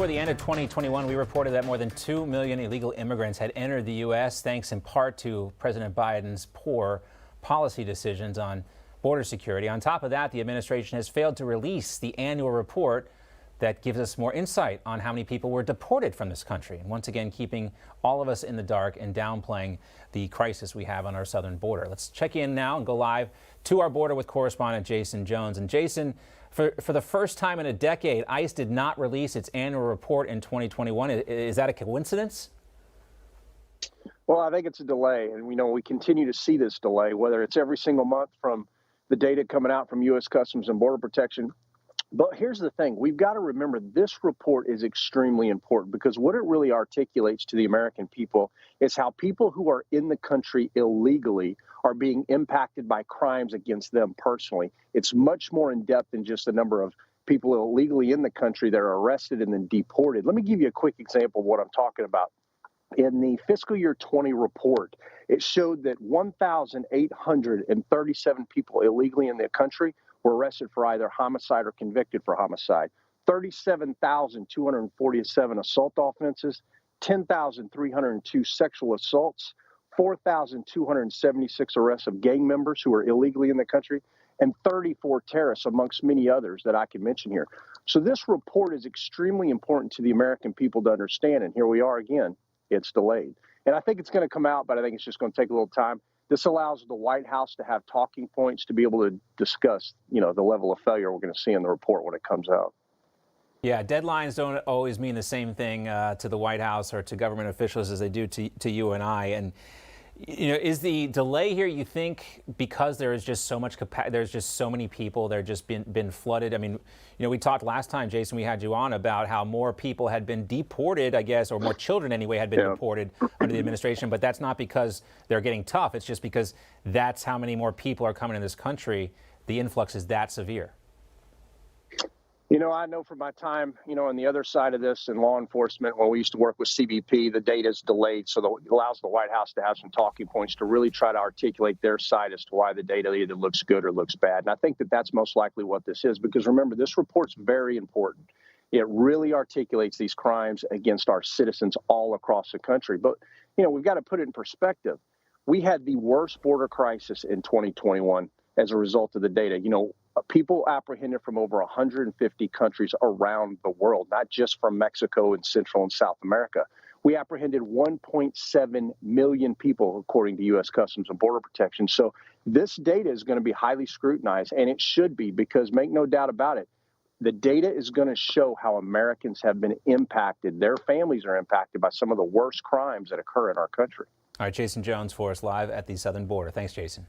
before the end of 2021, we reported that more than 2 million illegal immigrants had entered the U.S. thanks in part to President Biden's poor policy decisions on border security. On top of that, the administration has failed to release the annual report that gives us more insight on how many people were deported from this country, and once again keeping all of us in the dark and downplaying the crisis we have on our southern border. Let's check in now and go live to our border with correspondent Jaeson Jones. And Jaeson, for the first time in a decade, ICE did not release its annual report in 2021. Is that a coincidence? Well, I think it's a delay, and we continue to see this delay, whether it's every single month from the data coming out from U.S. Customs and Border Protection. But here's the thing. We've got to remember this report is extremely important because what it really articulates to the American people is how people who are in the country illegally are being impacted by crimes against them personally. It's much more in depth than just the number of people illegally in the country that are arrested and then deported. Let me give you a quick example of what I'm talking about. In the fiscal year 20 report, it showed that 1,837 people illegally in the country were arrested for either homicide or convicted for homicide, 37,247 assault offenses, 10,302 sexual assaults, 4,276 arrests of gang members who are illegally in the country, and 34 terrorists, amongst many others that I can mention here. So this report is extremely important to the American people to understand, and here we are again. It's delayed. And I think it's going to come out, but I think it's just going to take a little time. This allows the White House to have talking points to be able to discuss, the level of failure we're going to see in the report when it comes out. Yeah, deadlines don't always mean the same thing to the White House or to government officials as they do to you and I. And is the delay here, you think, because there is just so much there's just so many people, they're just been flooded? I mean, we talked last time, Jaeson, we had you on about how more people had been deported, I guess, or more children anyway had been deported under the administration, but that's not because they're getting tough. It's just because that's how many more people are coming in this country. The influx is that severe. I know from my time, on the other side of this in law enforcement, when we used to work with CBP, the data is delayed. So it allows the White House to have some talking points to really try to articulate their side as to why the data either looks good or looks bad. And I think that that's most likely what this is, because remember, this report's very important. It really articulates these crimes against our citizens all across the country. But, we've got to put it in perspective. We had the worst border crisis in 2021 as a result of the data. People apprehended from over 150 countries around the world, not just from Mexico and Central and South America. We apprehended 1.7 million people, according to U.S. Customs and Border Protection. So this data is going to be highly scrutinized, and it should be, because make no doubt about it, the data is going to show how Americans have been impacted. Their families are impacted by some of the worst crimes that occur in our country. All right, Jaeson Jones for us live at the southern border. Thanks, Jaeson.